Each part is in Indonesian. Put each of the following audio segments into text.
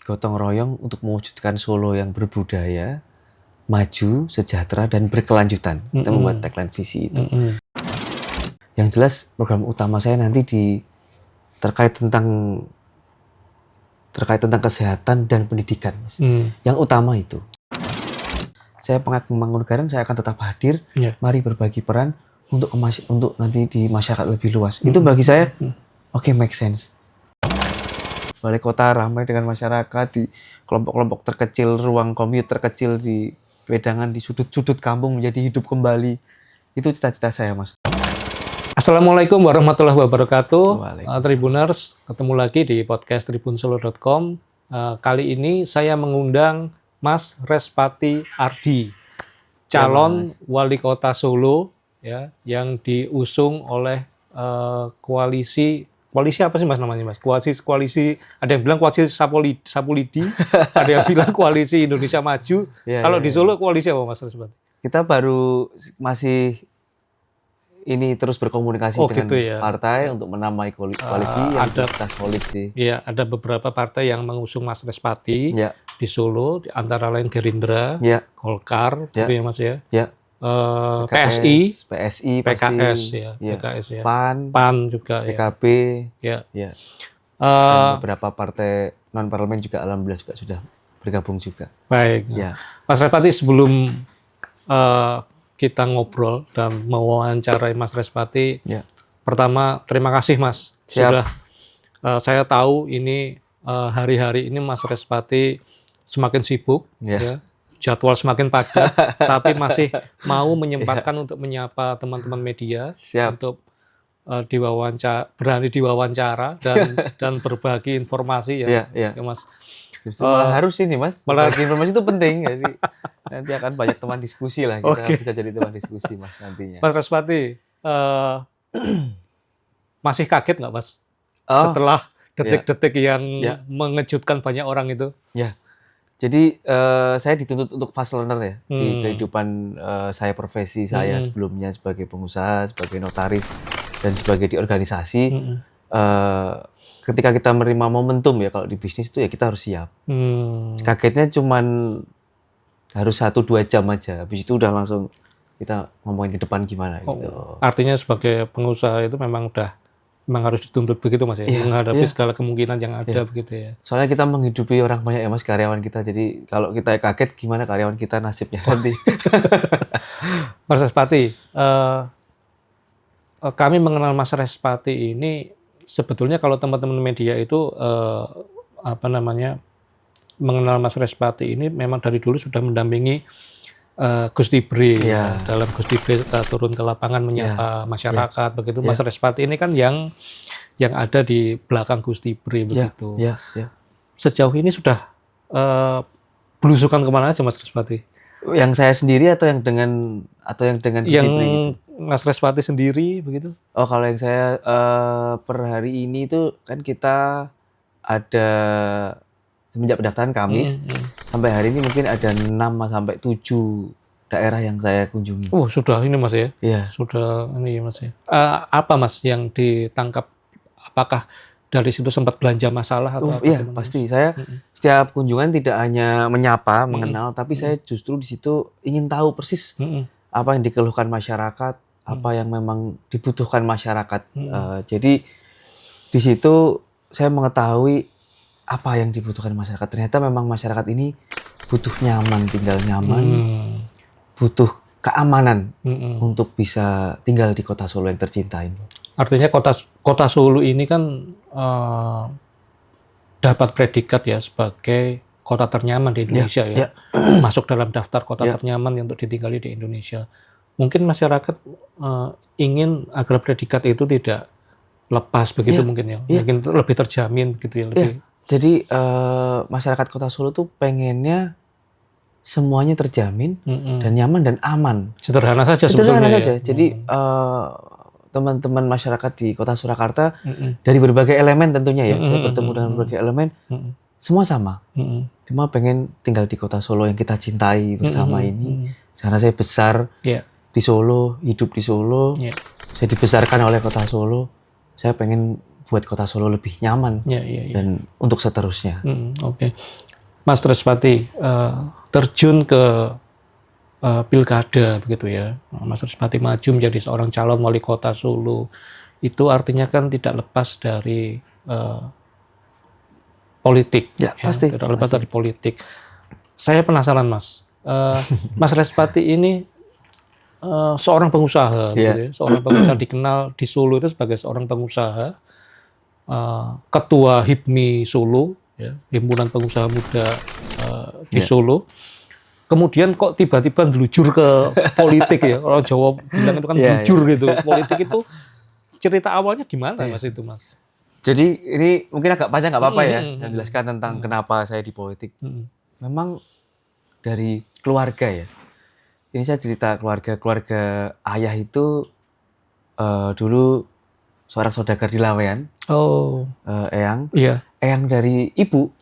gotong royong untuk mewujudkan Solo yang berbudaya, maju, sejahtera, dan berkelanjutan. Kita membuat tagline visi itu. Yang jelas program utama saya nanti terkait tentang kesehatan dan pendidikan, Mas. Yang utama itu. Saya pengagum Mangkunegaran, saya akan tetap hadir. Mari berbagi peran untuk nanti di masyarakat lebih luas. Itu bagi saya, oke, make sense. Balai kota ramai dengan masyarakat, di kelompok-kelompok terkecil, ruang commute terkecil di wedangan, di sudut-sudut kampung menjadi hidup kembali. Itu cita-cita saya, Mas. Assalamualaikum warahmatullahi wabarakatuh. Tribuners, ketemu lagi di podcast tribunsolo.com. Kali ini saya mengundang Mas Respati Ardi, calon wali kota Solo, ya, yang diusung oleh koalisi apa sih Mas namanya, Mas? Koalisi ada yang bilang koalisi Sapulidi, ada yang bilang koalisi Indonesia Maju. Kalau di Solo koalisi apa, Mas Respati? Kita baru masih terus berkomunikasi dengan partai untuk menamai koalisi yang kita solid sih. Iya, ada beberapa partai yang mengusung Mas Respati di Solo, antara lain Gerindra, Golkar, gitu ya Mas ya. PSI, PKS ya. PAN juga PKB, dan beberapa partai non parlemen juga alhamdulillah juga sudah bergabung juga. Baik. Mas Respati, sebelum kita ngobrol dan mewawancarai Mas Respati, pertama terima kasih Mas. Sudah saya tahu ini hari-hari ini Mas Respati semakin sibuk, jadwal semakin padat, tapi masih mau menyempatkan untuk menyapa teman-teman media, untuk berani diwawancara dan berbagi informasi ya Mas. Harus ini Mas, berbagi informasi itu penting ya sih. Nanti akan banyak teman diskusi lah, kita bisa jadi teman diskusi Mas nantinya. Mas Respati, masih kaget nggak Mas setelah detik-detik yang mengejutkan banyak orang itu? Jadi saya dituntut untuk fast learner ya di kehidupan saya, profesi saya sebelumnya sebagai pengusaha, sebagai notaris, dan sebagai di organisasi. Ketika kita menerima momentum ya, kalau di bisnis itu ya kita harus siap. Kagetnya cuman harus 1-2 jam aja, habis itu udah langsung kita ngomongin ke depan gimana gitu. Artinya sebagai pengusaha itu memang harus dituntut begitu Mas ya, menghadapi segala kemungkinan yang ada begitu ya. Soalnya kita menghidupi orang banyak ya Mas, karyawan kita, jadi kalau kita kaget gimana karyawan kita nasibnya nanti. Mas Respati, kami mengenal Mas Respati ini sebetulnya kalau teman-teman media itu mengenal Mas Respati ini memang dari dulu sudah mendampingi Gus Dibri. Dalam Gus Dibri kita turun ke lapangan menyapa masyarakat begitu. Mas Respati ini kan yang ada di belakang Gus Dibri begitu. Sejauh ini sudah belusukan kemana aja Mas Respati? Yang saya sendiri atau yang dengan Gus Dibri gitu? Mas Respati sendiri begitu? Oh, kalau yang saya per hari ini itu kan kita ada semenjak pendaftaran Kamis sampai hari ini mungkin ada 6 sampai 7 daerah yang saya kunjungi. Oh, sudah ini Mas ya? Iya. Sudah ini Mas ya. Apa Mas yang ditangkap? Apakah dari situ sempat belanja masalah atau apa? Iya, pasti. Saya setiap kunjungan tidak hanya menyapa, mengenal, tapi saya justru di situ ingin tahu persis apa yang dikeluhkan masyarakat, apa yang memang dibutuhkan masyarakat. Jadi di situ saya mengetahui apa yang dibutuhkan masyarakat. Ternyata memang masyarakat ini butuh nyaman, tinggal nyaman, butuh keamanan untuk bisa tinggal di kota Solo yang tercinta ini. Artinya kota Solo ini kan dapat predikat ya sebagai kota ternyaman di Indonesia masuk dalam daftar kota ternyaman untuk ditinggali di Indonesia. Mungkin masyarakat ingin agar predikat itu tidak lepas begitu mungkin ya. Mungkin lebih terjamin gitu ya lebih. Jadi masyarakat kota Solo tuh pengennya semuanya terjamin dan nyaman dan aman. Sederhana saja sebetulnya. Jadi teman-teman masyarakat di kota Surakarta dari berbagai elemen tentunya ya. Saya bertemu dengan berbagai elemen, semua sama. Cuma pengen tinggal di kota Solo yang kita cintai bersama ini. Karena saya besar di Solo, hidup di Solo. Saya dibesarkan oleh kota Solo. Saya pengen buat Kota Solo lebih nyaman dan untuk seterusnya. Oke. Mas Respati terjun ke pilkada begitu ya. Mas Respati maju menjadi seorang calon wali kota Solo. Itu artinya kan tidak lepas dari politik. Ya, pasti. Tidak lepas dari politik. Saya penasaran Mas. Mas Respati ini seorang pengusaha, gitu ya. Seorang pengusaha dikenal di Solo itu sebagai seorang pengusaha, ketua HIPMI Solo, ya, Himpunan Pengusaha Muda di Solo. Kemudian kok tiba-tiba ngelujur ke politik ya? Orang Jawa bilang itu kan ngelujur gitu. Politik itu cerita awalnya gimana Mas itu Mas? Jadi ini mungkin agak panjang, nggak apa-apa ya, menjelaskan tentang kenapa saya di politik. Memang dari keluarga ya. Ini saya cerita keluarga ayah itu dulu seorang saudagar di Lawean. Eyang. Eyang dari ibu.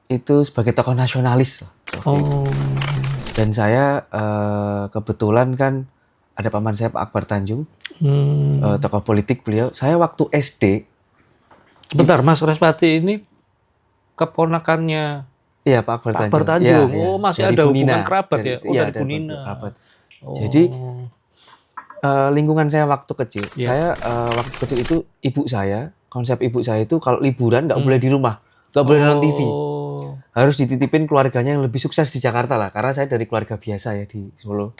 Itu sebagai tokoh nasionalis. Dan saya kebetulan kan ada paman saya Pak Akbar Tanjung, tokoh politik beliau. Saya waktu SD. Sebentar, Mas Respati ini keponakannya Pak Akbar Tanjung. Masih ada hubungan kerabat ya? Dari Bu Nina. Jadi lingkungan saya waktu kecil, saya waktu kecil itu konsep ibu saya itu kalau liburan nggak boleh di rumah, nggak boleh nonton TV, harus dititipin keluarganya yang lebih sukses di Jakarta lah, karena saya dari keluarga biasa ya di Solo.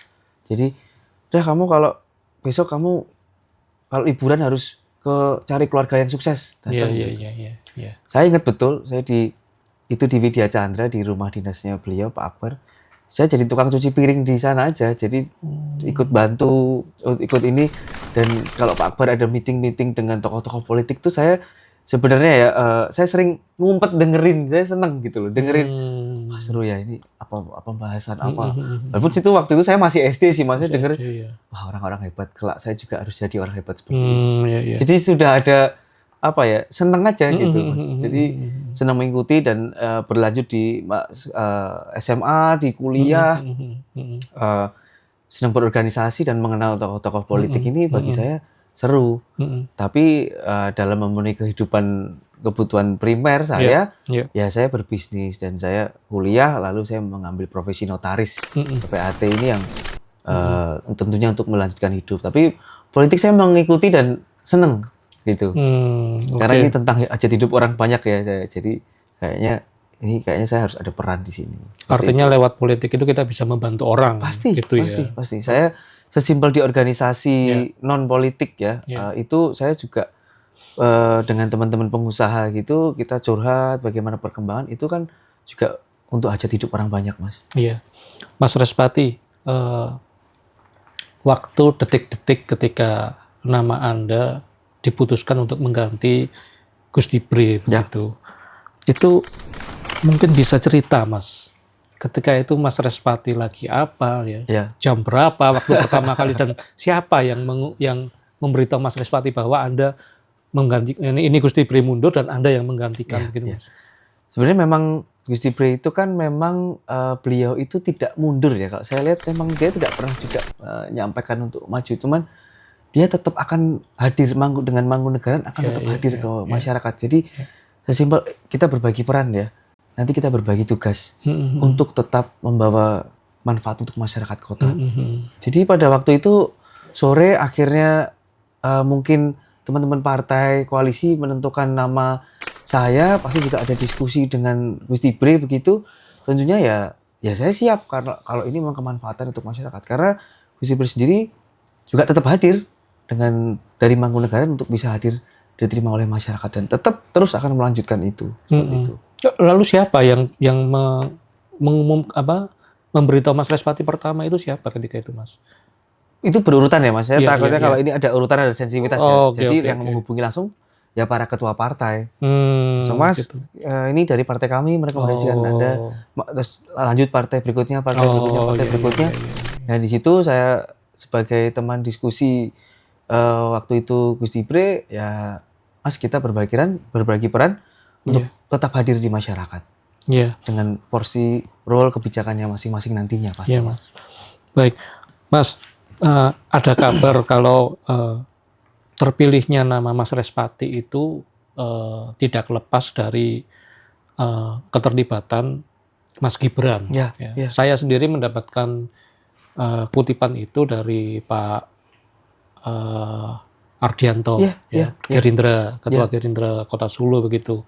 Jadi, udah kamu kalau besok kamu kalau liburan harus cari keluarga yang sukses. Saya ingat betul, saya di Widya Chandra di rumah dinasnya beliau Pak Akbar. Saya jadi tukang cuci piring di sana aja, jadi ikut bantu, ikut ini. Dan kalau Pak Akbar ada meeting dengan tokoh-tokoh politik tuh saya sebenarnya ya, saya sering ngumpet dengerin, saya seneng gitu loh, dengerin. Wah seru ya ini apa pembahasan apa. Walaupun waktu itu saya masih SD sih, maksudnya dengerin. Wah orang-orang hebat, kelak saya juga harus jadi orang hebat seperti itu. Jadi sudah ada seneng aja gitu Mas. Jadi senang mengikuti dan berlanjut di SMA, di kuliah, senang berorganisasi dan mengenal tokoh-tokoh politik ini bagi saya seru. Tapi dalam memenuhi kebutuhan primer saya, ya saya berbisnis dan saya kuliah, lalu saya mengambil profesi notaris, PAT ini yang tentunya untuk melanjutkan hidup. Tapi politik saya mengikuti dan seneng gitu. Karena ini tentang hajat hidup orang banyak ya, jadi kayaknya saya harus ada peran di sini. Artinya lewat politik itu kita bisa membantu orang. Pasti. Saya sesimpel di organisasi non politik ya, itu saya juga dengan teman-teman pengusaha gitu, kita curhat bagaimana perkembangan itu kan juga untuk hajat hidup orang banyak Mas. Iya, Mas Respati, waktu detik-detik ketika nama Anda diputuskan untuk mengganti Gus Dibre begitu. Itu mungkin bisa cerita Mas. Ketika itu Mas Respati lagi apa ya? Jam berapa waktu pertama kali dan siapa yang memberitahu Mas Respati bahwa Anda mengganti ini Gus Dibre mundur dan Anda yang menggantikan begitu Mas. Sebenarnya memang Gus Dibre itu kan memang beliau itu tidak mundur ya. Kalau saya lihat memang dia tidak pernah juga menyampaikan untuk maju, cuman dia tetap akan hadir dengan Mangkunegaran akan tetap hadir ke masyarakat. Jadi sesimpel kita berbagi peran ya. Nanti kita berbagi tugas untuk tetap membawa manfaat untuk masyarakat kota. Jadi pada waktu itu sore akhirnya mungkin teman-teman partai koalisi menentukan nama saya, pasti juga ada diskusi dengan Gus Dibre begitu. Tentunya ya saya siap karena kalau ini memang kemanfaatan untuk masyarakat. Karena Gus Dibre sendiri juga tetap hadir dari Mangkunegaran untuk bisa hadir diterima oleh masyarakat dan tetap terus akan melanjutkan itu. Itu. Lalu siapa yang memberitahu Mas Respati pertama itu siapa ketika itu Mas? Itu berurutan ya Mas. Saya takutnya kalau ini ada urutan, ada sensitivitas Jadi yang menghubungi langsung ya para ketua partai. Mas, gitu. Ini dari partai kami merekomendasikan Anda terus lanjut partai berikutnya. Nah di situ saya sebagai teman diskusi waktu itu Gus Dibre, ya Mas kita berbagi peran untuk tetap hadir di masyarakat dengan porsi role kebijakannya masing-masing nantinya pasti. Mas. Baik Mas, ada kabar kalau terpilihnya nama Mas Respati itu tidak lepas dari keterlibatan Mas Gibran. Ya. Saya sendiri mendapatkan kutipan itu dari Pak Ardianto, Gerindra, Ketua Gerindra Kota Solo begitu.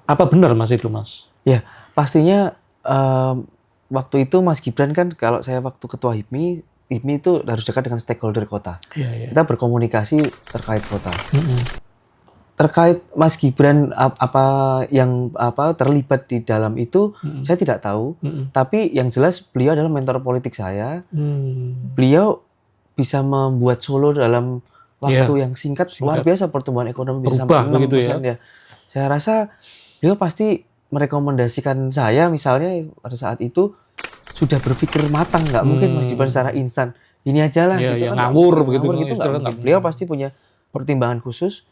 Apa benar Mas itu, Mas? Ya, pastinya waktu itu Mas Gibran kan, kalau saya waktu ketua HIPMI itu harus dekat dengan stakeholder kota. Kita berkomunikasi terkait kota. Terkait Mas Gibran apa yang terlibat di dalam itu, saya tidak tahu. Tapi yang jelas beliau adalah mentor politik saya. Beliau bisa membuat Solo dalam waktu yang singkat luar biasa, pertumbuhan ekonomi bisa sampai 6%. Ya. Saya rasa beliau pasti merekomendasikan saya, misalnya pada saat itu sudah berpikir matang, nggak mungkin Mas Gibran secara instan ini aja lah, gitu kan, ngawur begitu nggak mungkin. Beliau pasti punya pertimbangan khusus,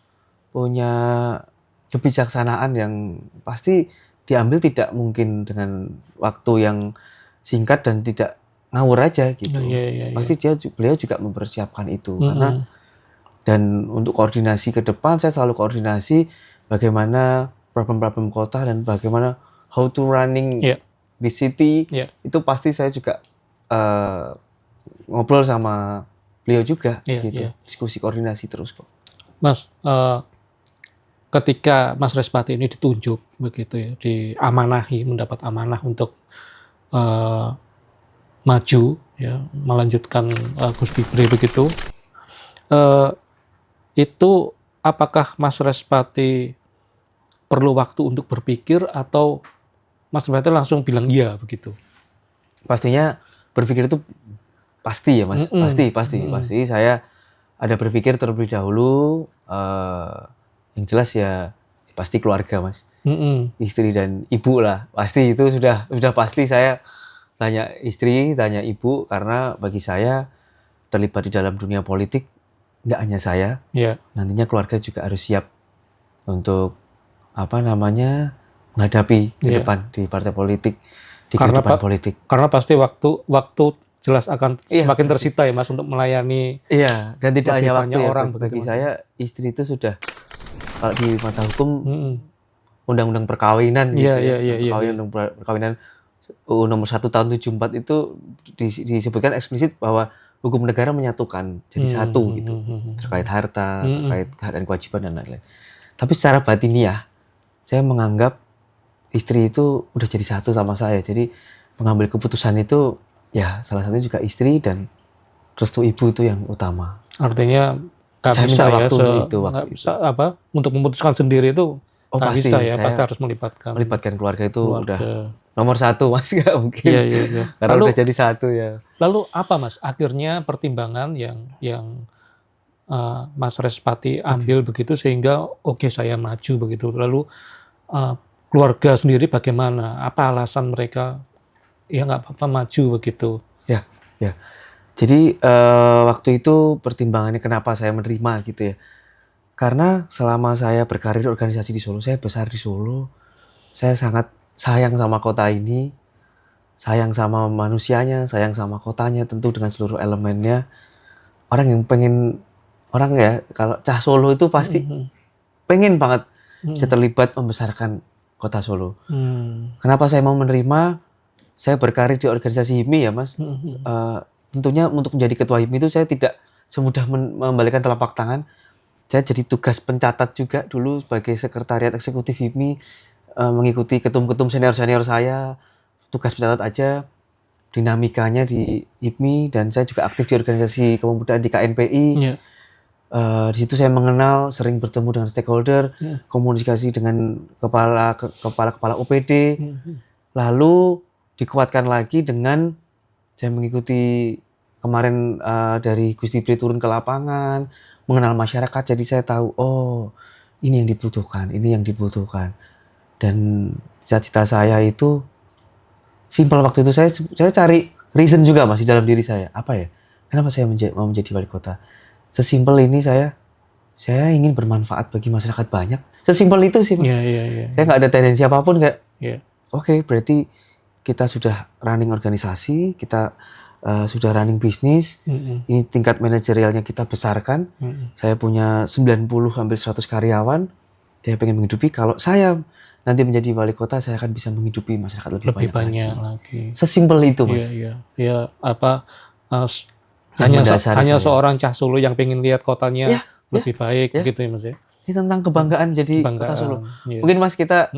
punya kebijaksanaan yang pasti diambil tidak mungkin dengan waktu yang singkat dan tidak ngawur aja gitu. Pasti beliau juga mempersiapkan itu. Karena dan untuk koordinasi ke depan, saya selalu koordinasi bagaimana problem-problem kota dan bagaimana how to running di city. Itu pasti saya juga ngobrol sama beliau juga gitu. Diskusi koordinasi terus kok. Mas, ketika Mas Respati ini ditunjuk begitu ya, diamanahi, mendapat amanah untuk maju ya, melanjutkan Gus Fibri begitu, itu apakah Mas Respati perlu waktu untuk berpikir atau Mas Respati langsung bilang iya begitu? Pastinya berpikir itu pasti ya Mas, pasti. Saya ada berpikir terlebih dahulu, yang jelas ya pasti keluarga Mas, istri dan ibu lah, pasti itu sudah pasti. Saya tanya istri, tanya ibu, karena bagi saya terlibat di dalam dunia politik nggak hanya saya, nantinya keluarga juga harus siap untuk menghadapi di depan di partai politik, di kehidupan politik. Karena pasti waktu jelas akan semakin tersita ya Mas untuk melayani. Dan tidak hanya waktu orang. Bagi saya istri itu sudah, kalau di mata hukum, undang-undang perkawinan gitu. Perkawinan UU nomor 1 tahun 74 itu disebutkan eksplisit bahwa hukum negara menyatukan jadi satu gitu, terkait harta, terkait hak dan kewajiban dan lain-lain. Tapi secara batiniah, saya menganggap istri itu udah jadi satu sama saya. Jadi mengambil keputusan itu ya salah satunya juga istri dan restu ibu itu yang utama. Artinya saya minta waktu itu. Untuk memutuskan sendiri itu nggak pasti bisa ya, pasti harus melibatkan keluarga itu udah nomor satu Mas, nggak mungkin. Karena udah jadi satu ya. Lalu apa Mas akhirnya pertimbangan yang Mas Respati ambil begitu sehingga saya maju begitu. Lalu keluarga sendiri bagaimana? Apa alasan mereka ya nggak apa-apa maju begitu? Ya. Jadi waktu itu pertimbangannya kenapa saya menerima gitu ya. Karena selama saya berkarir organisasi di Solo, saya besar di Solo, saya sangat sayang sama kota ini, sayang sama manusianya, sayang sama kotanya, tentu dengan seluruh elemennya. Orang ya, kalau cah Solo itu pasti pengen banget bisa terlibat membesarkan kota Solo. Kenapa saya mau menerima? Saya berkarir di organisasi HIPMI ya Mas. Tentunya untuk menjadi ketua HIPMI itu saya tidak semudah membalikan telapak tangan. Saya jadi tugas pencatat juga dulu sebagai sekretariat eksekutif HIPMI, mengikuti ketum-ketum senior-senior saya, tugas pencatat aja dinamikanya di HIPMI, dan saya juga aktif di organisasi kepemudaan di KNPI. Di situ saya mengenal, sering bertemu dengan stakeholder, komunikasi dengan kepala OPD, lalu dikuatkan lagi dengan saya mengikuti kemarin dari Gus Fibri turun ke lapangan, mengenal masyarakat, jadi saya tahu ini yang dibutuhkan. Dan cita-cita saya itu simpel waktu itu, saya cari reason juga Mas di dalam diri saya. Apa ya? Kenapa saya mau menjadi wali kota? Sesimpel ini, saya ingin bermanfaat bagi masyarakat banyak. Sesimpel itu sih. Saya nggak ada tendensi apapun, kayak oke, berarti kita sudah running organisasi, kita sudah running bisnis. Ini tingkat manajerialnya kita besarkan. Saya punya 90 hampir 100 karyawan. Saya pengen menghidupi. Kalau saya nanti menjadi wali kota, saya akan bisa menghidupi masyarakat lebih banyak lagi. Sesimpel itu, Mas. Iya. Hanya seorang cah Solo yang pengen lihat kotanya lebih baik, gitu ya, Mas ya. Ini tentang kebanggaan jadi kota Solo. Mungkin Mas kita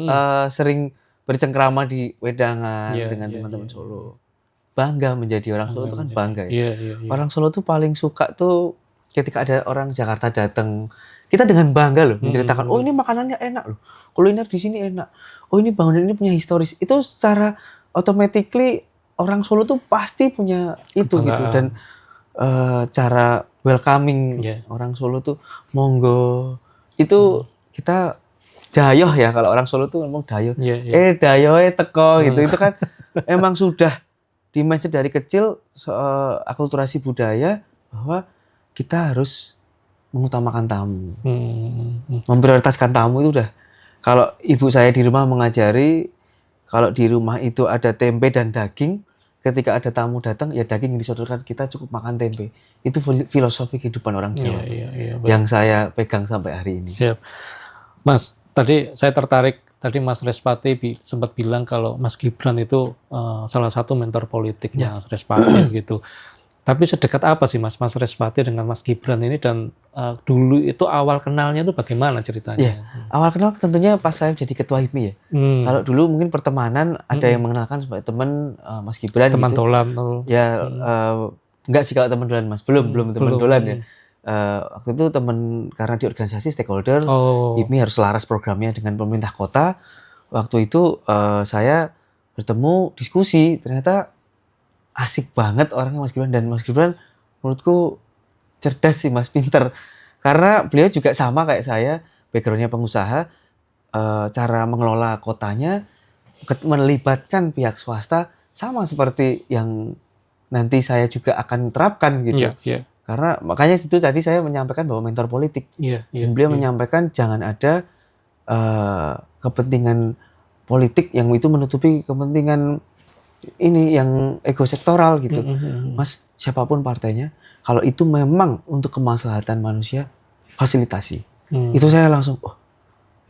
sering bercengkrama di wedangan dengan teman-teman Solo. Bangga menjadi orang Solo itu kan bangga ya. Orang Solo tuh paling suka tuh ketika ada orang Jakarta datang, kita dengan bangga loh menceritakan, oh ini makanannya enak loh, kuliner di sini enak, oh ini bangunan ini punya historis. Itu secara automatically orang Solo tuh pasti punya itu gitu. Dan cara welcoming orang Solo tuh monggo itu kita dayoh ya, kalau orang Solo tuh ngomong dayoh. Dayoh teko gitu. Itu kan emang sudah di mindset dari kecil akulturasi budaya bahwa kita harus mengutamakan tamu. Memprioritaskan tamu itu udah. Kalau ibu saya di rumah mengajari, kalau di rumah itu ada tempe dan daging, ketika ada tamu datang ya daging yang disodorkan, kita cukup makan tempe. Itu filosofi kehidupan orang Jawa. Yang saya pegang sampai hari ini. Siap. Mas, tadi saya tertarik, tadi Mas Respati sempat bilang kalau Mas Gibran itu salah satu mentor politiknya Mas Respati gitu. Tapi sedekat apa sih Mas Respati dengan Mas Gibran ini, dan dulu itu awal kenalnya itu bagaimana ceritanya? Awal kenal tentunya pas saya jadi ketua HIPMI ya. Kalau dulu mungkin pertemanan ada yang mengenalkan sebagai teman Mas Gibran. Teman gitu. dolan. Enggak sih kalau teman dolan Mas, belum teman dolan ya. Waktu itu teman karena di organisasi stakeholder, HIPMI harus selaras programnya dengan pemerintah kota. Waktu itu saya bertemu diskusi, ternyata asik banget orangnya Mas Gibran, dan Mas Gibran menurutku cerdas sih Mas, pinter. Karena beliau juga sama kayak saya, backgroundnya pengusaha, cara mengelola kotanya, melibatkan pihak swasta, sama seperti yang nanti saya juga akan terapkan gitu. Karena makanya itu tadi saya menyampaikan bahwa mentor politik. Dan beliau menyampaikan jangan ada kepentingan politik yang itu menutupi kepentingan ini yang ego sektoral gitu. Mas, siapapun partainya, kalau itu memang untuk kemaslahatan manusia, fasilitasi. Itu saya langsung, oh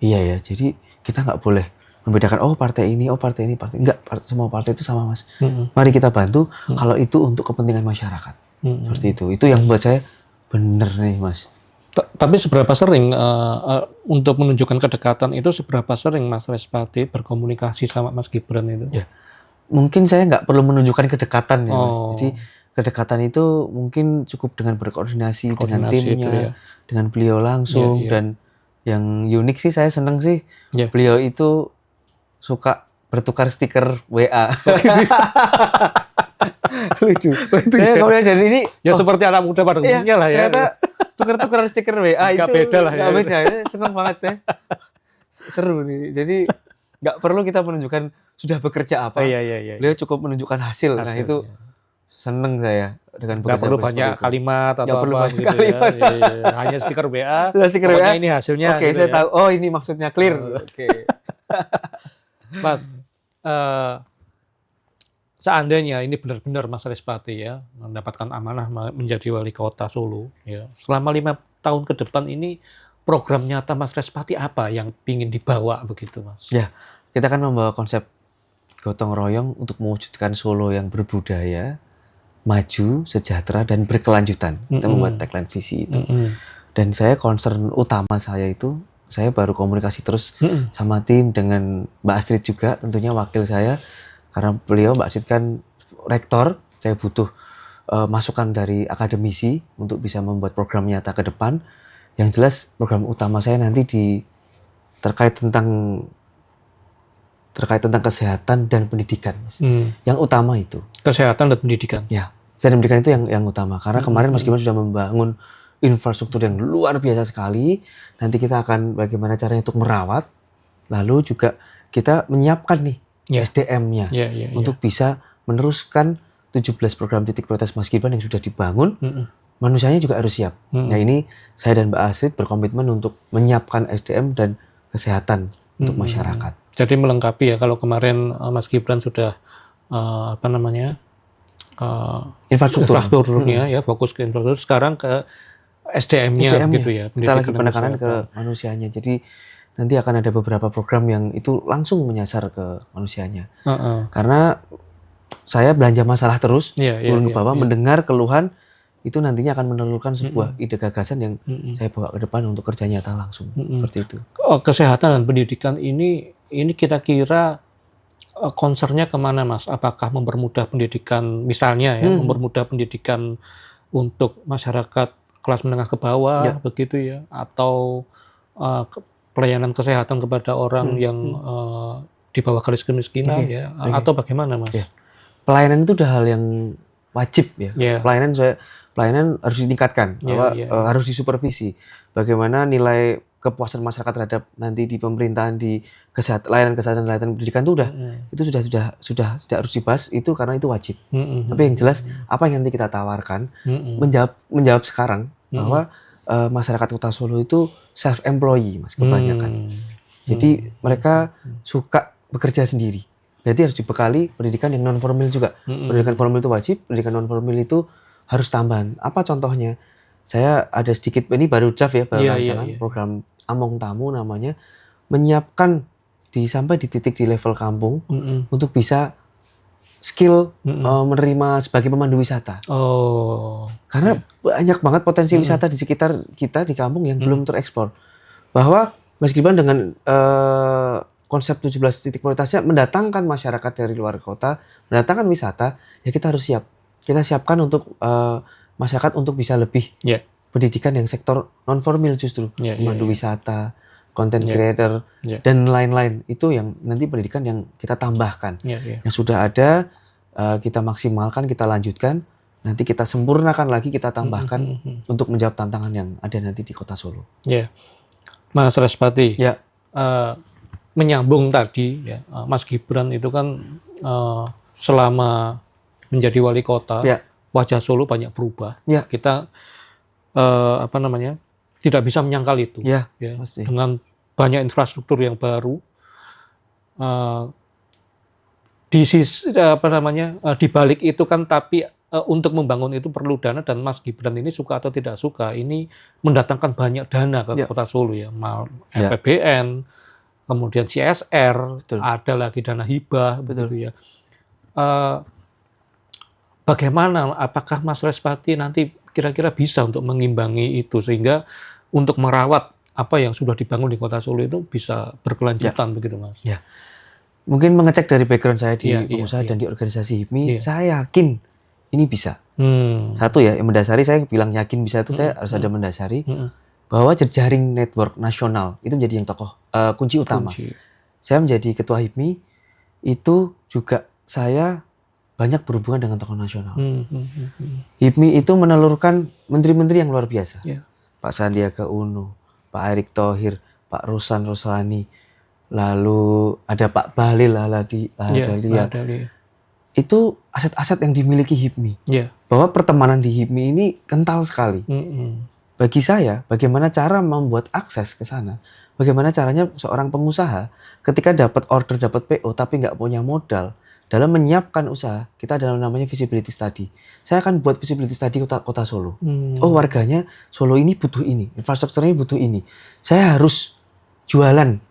iya ya, jadi kita nggak boleh membedakan, oh partai ini, partai. Enggak, semua partai itu sama Mas. Mari kita bantu kalau itu untuk kepentingan masyarakat. Seperti itu. Itu yang buat saya bener nih Mas. Tapi seberapa sering untuk menunjukkan kedekatan itu, seberapa sering Mas Respati berkomunikasi sama Mas Gibran itu? Ya. Mungkin saya nggak perlu menunjukkan kedekatan ya Mas. Jadi kedekatan itu mungkin cukup dengan berkoordinasi dengan timnya, dengan beliau langsung. Dan yang unik sih, saya seneng sih beliau itu suka bertukar stiker WA. Lucu. Saya kemudian jadi ini seperti anak muda pada umumnya lah ya. Ternyata tukar-tukar stiker WA itu nggak beda lah ya. Nggak beda, seneng banget ya. Seru nih. Jadi nggak perlu kita menunjukkan sudah bekerja apa. Beliau cukup menunjukkan hasil. Nah itu seneng saya dengan bekerja. Nggak perlu banyak kalimat atau apa gitu kalimat. ya. Hanya stiker WA. Stiker WA. Ini hasilnya. Oke, saya tahu. Oh ini maksudnya clear. Oke. Mas, seandainya ini benar-benar Mas Respati ya mendapatkan amanah menjadi wali kota Solo ya, selama 5 tahun ke depan ini program nyata Mas Respati apa yang ingin dibawa begitu Mas? Ya, kita kan membawa konsep gotong royong untuk mewujudkan Solo yang berbudaya, maju, sejahtera dan berkelanjutan. Kita membuat tagline visi itu. Dan saya concern utama saya itu, saya baru komunikasi terus sama tim, dengan Mbak Astrid juga tentunya wakil saya. Karena beliau Mbak Astrid kan rektor, saya butuh masukan dari akademisi untuk bisa membuat program nyata ke depan. Yang jelas program utama saya nanti terkait tentang kesehatan dan pendidikan, Mas. Yang utama itu. Kesehatan dan pendidikan. Ya, kesehatan dan pendidikan itu yang utama. Karena kemarin Mas Gibran sudah membangun infrastruktur yang luar biasa sekali. Nanti kita akan bagaimana caranya untuk merawat, lalu juga kita menyiapkan nih SDM-nya untuk bisa meneruskan 17 program titik prioritas Mas Gibran yang sudah dibangun. Manusianya juga harus siap. Nah ini saya dan Mbak Astrid berkomitmen untuk menyiapkan SDM dan kesehatan untuk masyarakat. Jadi melengkapi ya, kalau kemarin Mas Gibran sudah infrastrukturnya ya, fokus ke infrastruktur, sekarang ke SDM-nya gitu ya. Kita lagi penekanan ke manusianya. Jadi nanti akan ada beberapa program yang itu langsung menyasar ke manusianya. Karena saya belanja masalah terus, turun ke bawah, mendengar keluhan, itu nantinya akan menelurkan sebuah ide gagasan yang saya bawa ke depan untuk kerja nyata langsung. Seperti itu. Kesehatan dan pendidikan ini kira-kira concernnya kemana, Mas? Apakah mempermudah pendidikan, misalnya ya, mempermudah pendidikan untuk masyarakat kelas menengah ke bawah, begitu ya? Atau pelayanan kesehatan kepada orang yang di bawah garis kemiskinan, ya? Atau bagaimana, Mas? Pelayanan itu udah hal yang wajib ya. Pelayanan harus ditingkatkan, harus disupervisi. Bagaimana nilai kepuasan masyarakat terhadap nanti di pemerintahan, di layanan kesehatan, layanan pendidikan itu sudah harus dibahas itu, karena itu wajib. Tapi yang jelas apa yang nanti kita tawarkan menjawab sekarang bahwa masyarakat Kota Solo itu self-employee, Mas, kebanyakan. Jadi mereka suka bekerja sendiri. Berarti harus dibekali pendidikan yang non formal juga. Pendidikan formal itu wajib, pendidikan non formal itu harus tambahan. Apa contohnya? Saya ada sedikit, ini baru draft ya, baru rancangan program Among Tamu namanya, menyiapkan sampai di titik di level kampung untuk bisa skill menerima sebagai pemandu wisata. Karena banyak banget potensi wisata di sekitar kita di kampung yang belum tereksplor. Bahwa Mas Gibran dengan konsep 17 titik prioritasnya mendatangkan masyarakat dari luar kota, mendatangkan wisata, ya kita harus siap. Kita siapkan untuk masyarakat untuk bisa lebih pendidikan yang sektor non formal justru, pemandu wisata, content creator, dan lain-lain. Itu yang nanti pendidikan yang kita tambahkan. Yang sudah ada, kita maksimalkan, kita lanjutkan, nanti kita sempurnakan lagi, kita tambahkan untuk menjawab tantangan yang ada nanti di Kota Solo. Mas Respati, menyambung tadi, Mas Gibran itu kan selama menjadi wali kota, wajah Solo banyak berubah. Kita tidak bisa menyangkal itu. Dengan banyak infrastruktur yang baru, di balik itu kan, tapi untuk membangun itu perlu dana, dan Mas Gibran ini suka atau tidak suka, ini mendatangkan banyak dana ke Kota Solo ya, APBN, kemudian CSR, ada lagi dana hibah, begitu ya. Bagaimana, apakah Mas Respati nanti kira-kira bisa untuk mengimbangi itu, sehingga untuk merawat apa yang sudah dibangun di Kota Solo itu bisa berkelanjutan, begitu, Mas? Mungkin mengecek dari background saya di pengusaha dan di organisasi HIPMI, saya yakin ini bisa. Satu ya, yang mendasari saya bilang yakin bisa itu, saya harus ada mendasari bahwa jejaring network nasional itu menjadi yang kunci utama. Saya menjadi ketua HIPMI itu juga saya banyak berhubungan dengan tokoh nasional. HIPMI itu menelurkan menteri-menteri yang luar biasa. Pak Sandiaga Uno, Pak Erick Thohir, Pak Rosan Roslani, lalu ada Pak Bahlil Lahadalia. Itu aset-aset yang dimiliki HIPMI. Bahwa pertemanan di HIPMI ini kental sekali. Bagi saya, bagaimana cara membuat akses ke sana, bagaimana caranya seorang pengusaha ketika dapat order, dapat PO, tapi nggak punya modal, dalam menyiapkan usaha, kita ada namanya visibility study. Saya akan buat visibility study kota Solo. Oh, warganya Solo ini butuh ini, infrastrukturnya butuh ini. Saya harus jualan,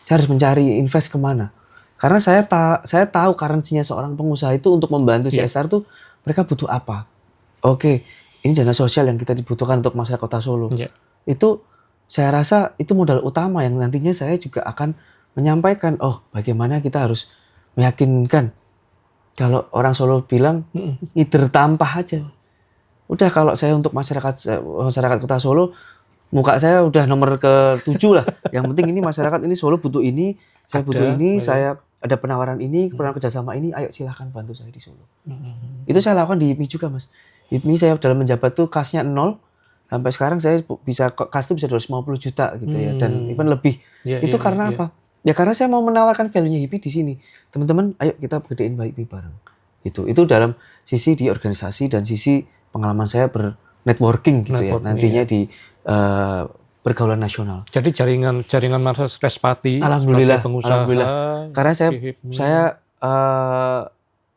saya harus mencari invest kemana. Karena saya tahu currency-nya seorang pengusaha itu untuk membantu CSR tuh mereka butuh apa. Oke, ini dana sosial yang kita dibutuhkan untuk masyarakat Kota Solo. Itu saya rasa itu modal utama yang nantinya saya juga akan menyampaikan, oh bagaimana kita harus meyakinkan. Kalau orang Solo bilang, ngider tampah aja. Udah, kalau saya untuk masyarakat Kota Solo, muka saya udah nomor ke-7 lah. Yang penting ini masyarakat ini Solo butuh ini, saya butuh ini, saya ada penawaran ini, penawaran kerjasama ini, ayo silahkan bantu saya di Solo. Itu saya lakukan di HIPMI juga, Mas. HIPMI saya dalam menjabat tuh kasnya 0, sampai sekarang saya bisa kas itu bisa 250 juta gitu ya, dan even lebih. Itu karena apa? Ya karena saya mau menawarkan value-nya HIPMI di sini. Teman-teman, ayo kita gedein HIPMI bareng. Itu dalam sisi di organisasi dan sisi pengalaman saya bernetworking gitu ya. Nantinya di pergaulan nasional. Jadi jaringan Mas Respati alhamdulillah, pengusaha. Alhamdulillah. Karena saya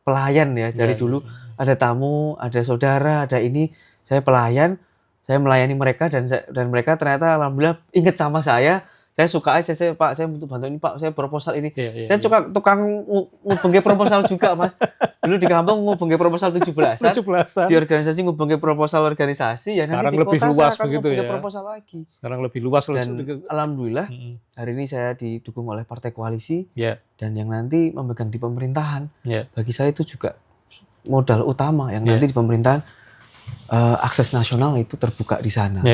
pelayan ya dari dulu. ada tamu, ada saudara, ada ini, saya pelayan, saya melayani mereka dan mereka ternyata alhamdulillah inget sama saya suka aja, Pak, saya butuh bantuan ini Pak, saya proposal ini. Saya tukang ngubengke proposal juga Mas. Dulu di kampung ngubengke proposal 17-an. Di organisasi ngubengke proposal organisasi, ya sekarang nanti di lebih kota luas saya akan begitu ya. proposal lagi. Sekarang lebih luas. Dan alhamdulillah hari ini saya didukung oleh partai koalisi dan yang nanti memegang di pemerintahan. Bagi saya itu juga modal utama yang nanti di pemerintahan, akses nasional itu terbuka di sana.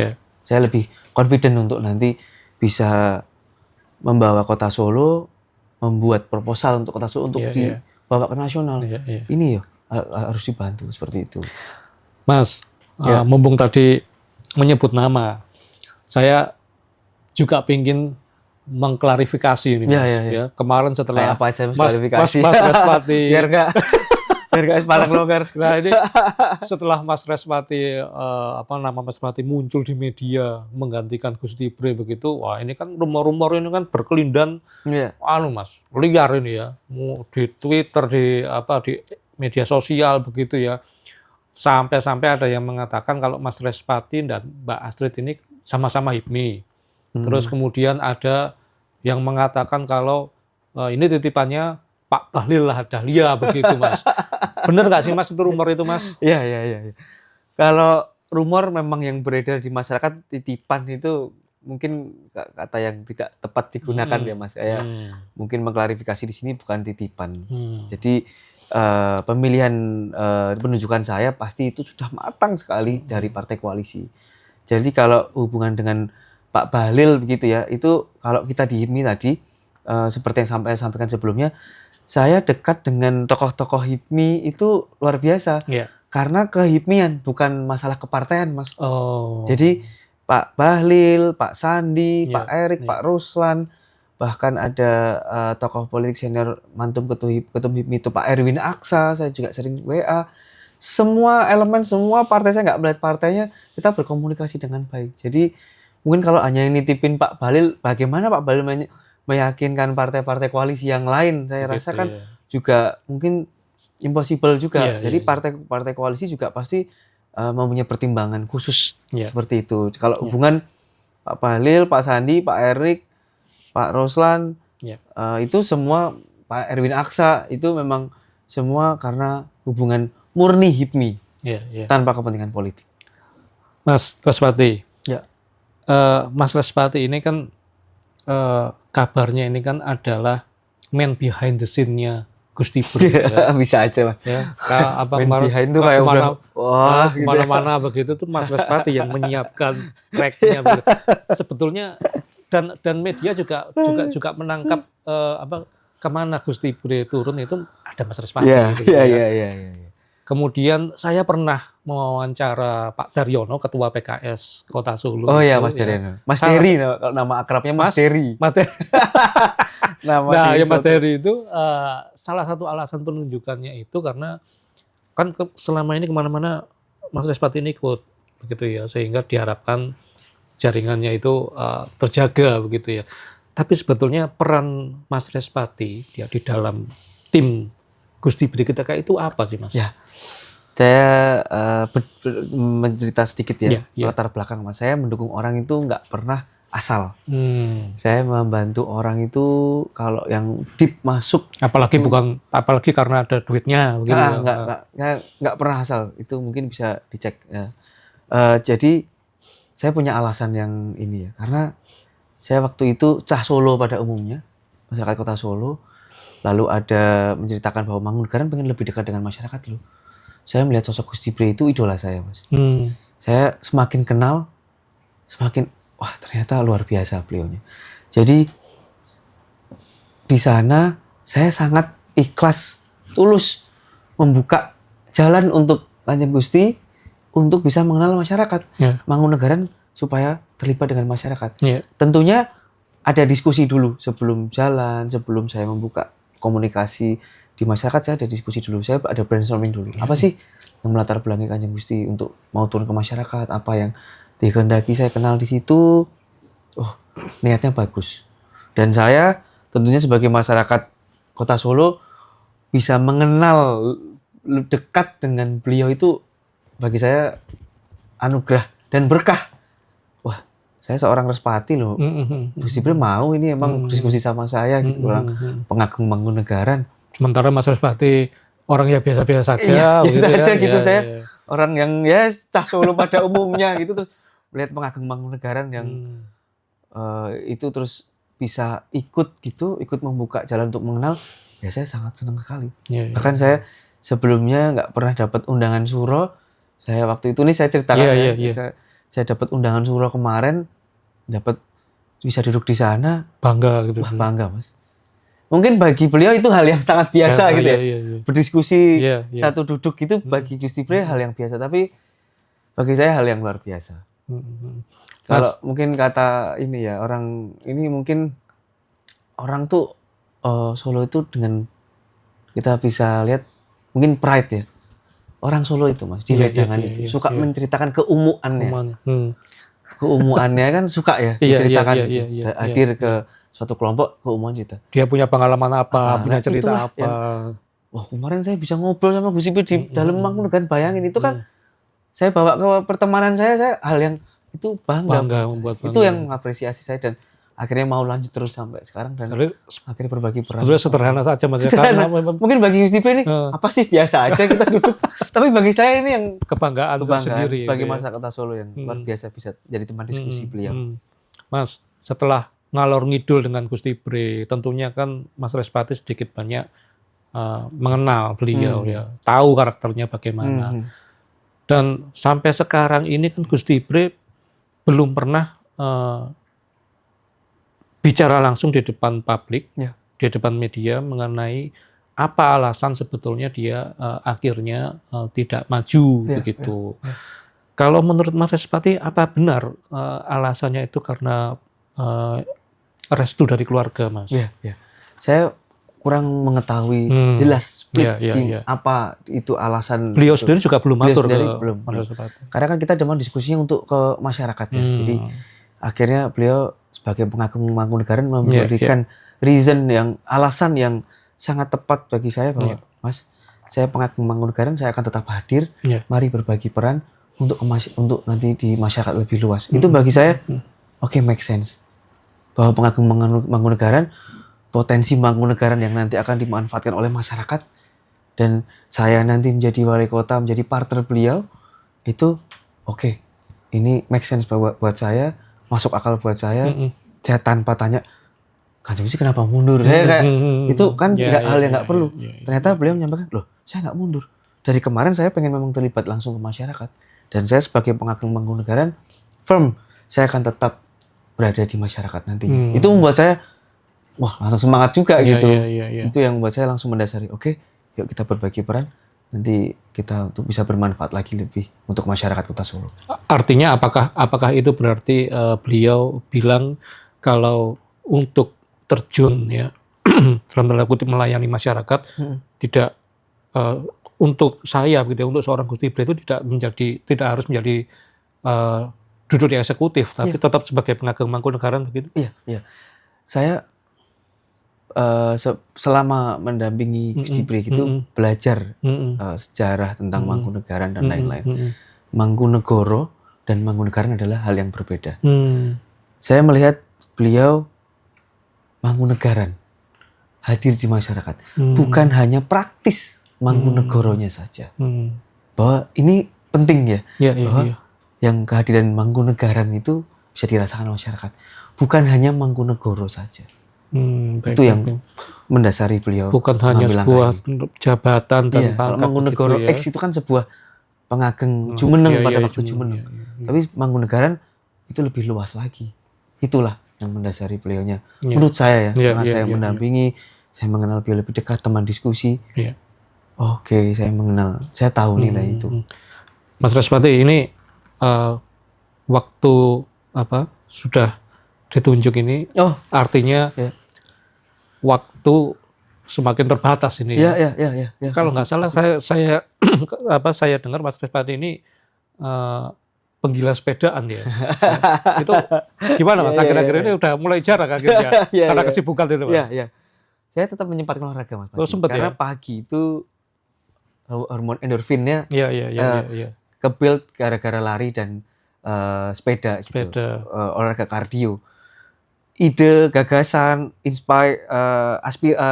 Saya lebih confident untuk nanti bisa membawa Kota Solo, membuat proposal untuk Kota Solo untuk dibawa ke nasional. Ini ya harus dibantu seperti itu. Mas, mumpung tadi menyebut nama, saya juga ingin mengklarifikasi ini Mas. Ya. Kemarin setelah apa aja Mas Respati biar nggak paling longgar. Nah ini setelah Mas Respati nama Mas Respati muncul di media menggantikan Gus Tibre begitu, wah ini kan rumor-rumor ini kan berkelindan, Mas, liar ini ya, di Twitter, di media sosial begitu ya, sampai ada yang mengatakan kalau Mas Respati dan Mbak Astrid ini sama-sama HIPMI. Terus kemudian ada yang mengatakan kalau ini titipannya Pak Bahlil Lahadalia begitu Mas. Benar nggak sih Mas itu rumor itu Mas? Iya. Kalau rumor memang yang beredar di masyarakat titipan itu mungkin kata yang tidak tepat digunakan ya Mas. Saya mungkin mengklarifikasi di sini bukan titipan. Jadi pemilihan penunjukan saya pasti itu sudah matang sekali dari partai koalisi. Jadi kalau hubungan dengan Pak Bahlil begitu ya, itu kalau kita di HIPMI tadi seperti yang saya sampaikan sebelumnya, saya dekat dengan tokoh-tokoh HIPMI itu luar biasa. Karena kehipmian, bukan masalah kepartaian, Mas. Jadi Pak Bahlil, Pak Sandi, Pak Erik, Pak Ruslan, bahkan ada tokoh politik senior mantum ketum HIPMI itu Pak Erwin Aksa, saya juga sering WA. Semua elemen, semua partai, saya nggak melihat partainya, kita berkomunikasi dengan baik. Jadi mungkin kalau hanya nitipin Pak Bahlil, bagaimana Pak Bahlil meyakinkan partai-partai koalisi yang lain, saya rasa kan juga mungkin impossible juga. Jadi partai koalisi juga pasti mempunyai pertimbangan khusus seperti itu. Kalau hubungan Pak Bahlil, Pak Sandi, Pak Erik, Pak Ruslan, itu semua, Pak Erwin Aksa, itu memang semua karena hubungan murni HIPMI, tanpa kepentingan politik. Mas Respati, Mas Respati ini kan kabarnya ini kan adalah man behind the scene-nya Gus Tibre. Bisa aja lah. Man behind itu kayak kemana-mana begitu tuh Mas Respati yang menyiapkan track-nya. Sebetulnya dan media juga menangkap kemana Gus Tibre turun itu ada Mas Respati. Iya. Kemudian saya pernah mewawancara Pak Daryono, Ketua PKS Kota Solo. Oh iya, Mas Daryono. Mas Dery, nama akrabnya Mas Dery. Mas Dery itu salah satu alasan penunjukannya itu karena kan selama ini kemana-mana Mas Respati ini ikut begitu ya, sehingga diharapkan jaringannya itu terjaga begitu ya. Tapi sebetulnya peran Mas Respati ya di dalam tim Gus Tibre ketika itu apa sih Mas? Ya. Saya mencerita sedikit ya, latar belakang Mas. Saya mendukung orang itu nggak pernah asal. Saya membantu orang itu kalau yang deep masuk. Apalagi karena ada duitnya. Nggak pernah asal. Itu mungkin bisa dicek. Ya. Jadi saya punya alasan yang ini ya, karena saya waktu itu cah Solo pada umumnya, masyarakat Kota Solo, lalu ada menceritakan bahwa Mangkunegaran pengen lebih dekat dengan masyarakat loh. Saya melihat sosok Gus Tibre itu idola saya, Mas. Saya semakin kenal, semakin wah ternyata luar biasa beliaunya. Jadi di sana saya sangat ikhlas, tulus membuka jalan untuk Kanjeng Gusti untuk bisa mengenal masyarakat Mangkunegaran supaya terlibat dengan masyarakat. Tentunya ada diskusi dulu sebelum jalan, sebelum saya membuka komunikasi di masyarakat, saya ada diskusi dulu, saya ada brainstorming dulu. Apa sih yang melatar belakangi Kanjeng Gusti untuk mau turun ke masyarakat? Apa yang dikehendaki saya kenal di situ? Oh, niatnya bagus. Dan saya tentunya sebagai masyarakat Kota Solo bisa mengenal dekat dengan beliau itu bagi saya anugerah dan berkah. Wah, saya seorang Respati loh. Gus Ipre mau ini emang diskusi sama saya gitu, orang pengagum Mangkunegaran. Sementara Mas Respati orang yang biasa-biasa saja. Iya, gitu biasa aja gitu. Ya, saya ya. orang yang ya cah Solo pada umumnya gitu, terus melihat pengagum Mangkunegaran yang itu terus bisa ikut membuka jalan untuk mengenal, ya saya sangat senang sekali. Ya, Bahkan saya sebelumnya nggak pernah dapat undangan suro. Saya waktu itu nih saya ceritakan saya dapat undangan suro kemarin, dapat bisa duduk di sana, bangga gitu. Wah, bangga Mas. Mungkin bagi beliau itu hal yang sangat biasa gitu ya. Berdiskusi satu duduk itu bagi Gus Ipre hal yang biasa, tapi bagi saya hal yang luar biasa. Kalau mungkin kata ini ya, orang ini mungkin orang tuh Solo itu dengan kita bisa lihat mungkin pride ya. Orang Solo itu Mas di Wedangan itu suka menceritakan keumuannya. Keumuannya kan suka ya diceritakan hadir ke suatu kelompok keumuan kita. Dia punya pengalaman apa, punya cerita apa. Wah, kemarin saya bisa ngobrol sama Gus Ipre di dalam Mangkunegaran, bayangin itu kan saya bawa ke pertemanan saya hal yang itu bangga membuat bangga. Itu yang mengapresiasi saya dan akhirnya mau lanjut terus sampai sekarang dan akhirnya berbagi peran. Sebetulnya sederhana saja Mas. Mungkin bagi Gus Ipre ini apa sih, biasa aja kita duduk. Tapi bagi saya ini yang kebanggaan sendiri sebagai masyarakat Kota Solo yang luar biasa bisa jadi teman diskusi beliau. Mas, setelah ngalor ngidul dengan Gus Ipre, tentunya kan Mas Respati sedikit banyak mengenal beliau ya, tahu karakternya bagaimana. Dan sampai sekarang ini kan Gus Ipre belum pernah bicara langsung di depan publik, di depan media mengenai apa alasan sebetulnya dia akhirnya tidak maju begitu. Kalau menurut Mas Respati, apa benar alasannya itu karena restu dari keluarga, Mas? Saya kurang mengetahui jelas apa itu alasan. Beliau sendiri juga belum atur belum. Karena kan kita cuma diskusinya untuk ke masyarakat ya. Jadi akhirnya beliau sebagai pengagum Mangkunegaran memberikan reason alasan yang sangat tepat bagi saya bahwa Mas, saya pengagum Mangkunegaran, saya akan tetap hadir. Mari berbagi peran untuk nanti di masyarakat lebih luas. Itu bagi saya make sense. Bahwa pengagum Mangkunegaran, potensi Mangkunegaran yang nanti akan dimanfaatkan oleh masyarakat, dan saya nanti menjadi wali kota, menjadi partner beliau, itu ini make sense buat saya, masuk akal buat saya. Saya tanpa tanya, Kanjeng Gusti kenapa mundur? Itu kan hal yang nggak perlu. Ternyata beliau menyampaikan, loh saya nggak mundur. Dari kemarin saya pengen memang terlibat langsung ke masyarakat. Dan saya sebagai pengagum Mangkunegaran, firm, saya akan tetap berada di masyarakat nantinya. Itu membuat saya langsung semangat juga gitu. Itu yang membuat saya langsung mendasari, yuk kita berbagi peran, nanti kita untuk bisa bermanfaat lagi lebih untuk masyarakat Kota Solo. Artinya apakah itu berarti beliau bilang kalau untuk terjun ya dalam tanda kutip melayani masyarakat, tidak untuk saya gitu, untuk seorang Gus Ipre itu tidak harus menjadi duduk di eksekutif, tapi tetap sebagai pengagum Mangkunegaran begitu? Iya. Saya selama mendampingi Gus Ipre gitu belajar sejarah tentang Mangkunegaran dan lain-lain. Mangkunegoro dan Mangkunegaran adalah hal yang berbeda. Saya melihat beliau Mangkunegaran hadir di masyarakat, bukan hanya praktis Mangkunegoronya saja. Bahwa ini penting ya, bahwa yang kehadiran Mangkunegaran itu bisa dirasakan masyarakat, bukan hanya Mangkunegoro saja. Itu yang mendasari beliau. Bukan hanya sebuah jabatan dan pangkat. Mangkunegoro X itu kan sebuah pengageng Jumeneng pada waktu Jumeneng. Tapi Mangkunegaran itu lebih luas lagi. Itulah yang mendasari beliaunya. Menurut saya ya, karena saya mendampingi, saya mengenal beliau lebih dekat, teman diskusi. Saya mengenal, saya tahu nilai itu. Mas Respati, ini waktu sudah ditunjuk ini, artinya waktu semakin terbatas ini. Kalau nggak salah saya dengar Mas Respati ini penggila sepedaan ya. Itu gimana Mas? Akhir-akhir ini udah mulai jarang akhirnya karena kesibukan itu Mas. Saya tetap menyempatkan olahraga Mas. Sempat karena pagi itu hormon endorfinnya Iya. ke-build gara-gara lari dan sepeda gitu. Olahraga kardio. Ide, gagasan,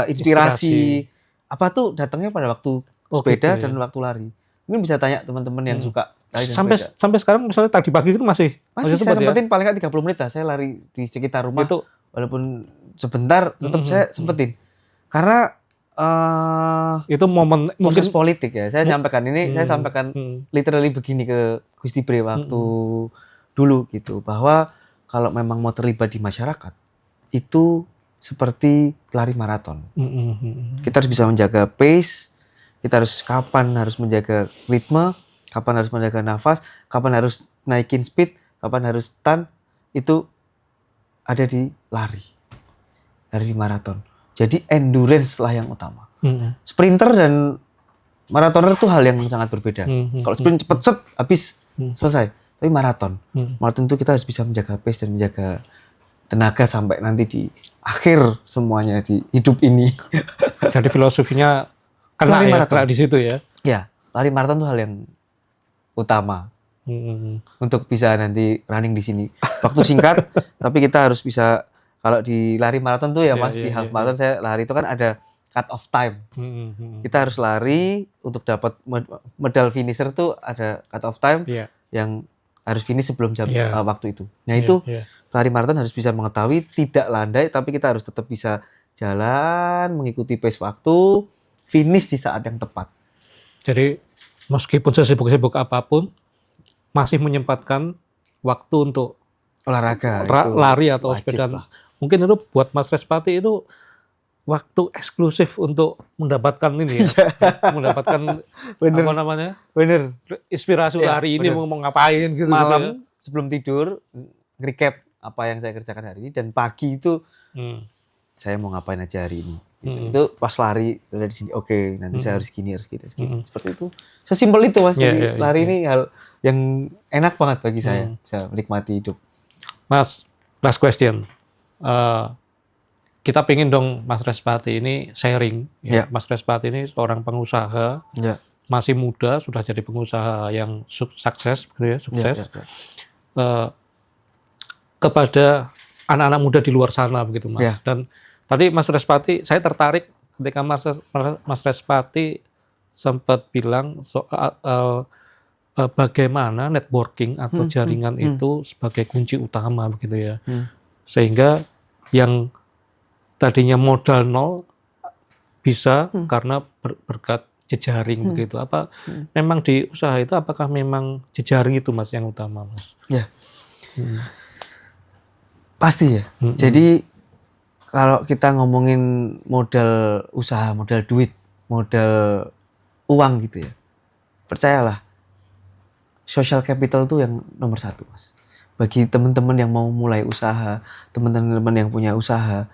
inspirasi apa tuh datangnya pada waktu sepeda dan waktu lari. Mungkin bisa tanya teman-teman yang suka lari dan sepeda. Sampai sekarang misalnya tadi pagi itu masih saya sempetin paling nggak 30 menit lah saya lari di sekitar rumah itu, walaupun sebentar tetap saya sempetin karena itu momen mungkin politik ya. Saya sampaikan ini, saya sampaikan literally begini ke Gusti Bre waktu dulu gitu, bahwa kalau memang mau terlibat di masyarakat itu seperti lari maraton. Kita harus bisa menjaga pace, kita harus kapan harus menjaga ritme, kapan harus menjaga nafas, kapan harus naikin speed, kapan harus tahan, itu ada di lari maraton. Jadi endurance lah yang utama. Sprinter dan maratoner itu hal yang sangat berbeda. Kalau sprint cepet set habis selesai. Tapi maraton itu kita harus bisa menjaga pace dan menjaga tenaga sampai nanti di akhir semuanya di hidup ini. Jadi filosofinya kena di situ ya. Ya, lari maraton itu hal yang utama. Untuk bisa nanti running di sini. Waktu singkat, tapi kita harus bisa. Kalau di lari maraton tuh ya Mas, di half marathon saya lari itu kan ada cut off time. Kita harus lari untuk dapat medal finisher tuh ada cut off time yang harus finish sebelum jam waktu itu. Nah itu lari maraton harus bisa mengetahui tidak landai, tapi kita harus tetap bisa jalan, mengikuti pace waktu, finish di saat yang tepat. Jadi meskipun sesibuk-sibuk apapun, masih menyempatkan waktu untuk olahraga, lari atau sepeda. Mungkin itu buat Mas Respati itu waktu eksklusif untuk mendapatkan ini ya, mendapatkan apa namanya? Inspirasi hari ini mau ngapain gitu. Malam sebelum tidur recap apa yang saya kerjakan hari ini, dan pagi itu saya mau ngapain aja hari ini. Itu pas lari dari sini, oke, nanti saya harus gini. Seperti itu. Sesimpel itu Mas. Lari ini hal yang enak banget bagi saya, bisa menikmati hidup. Mas, last question. Kita pengen dong Mas Respati ini sharing. Mas Respati ini seorang pengusaha, masih muda, sudah jadi pengusaha yang sukses, gitu ya, sukses. Kepada anak-anak muda di luar sana, begitu Mas. Dan tadi Mas Respati, saya tertarik ketika Mas Respati sempat bilang soal bagaimana networking atau jaringan itu sebagai kunci utama, begitu ya. Sehingga yang tadinya modal nol bisa karena berkat jejaring begitu. Apa memang di usaha itu apakah memang jejaring itu Mas yang utama Mas? Ya. Pasti ya. Jadi kalau kita ngomongin modal usaha, modal duit, modal uang gitu ya. Percayalah, social capital itu yang nomor 1 Mas. Bagi teman-teman yang mau mulai usaha, teman-teman yang punya usaha,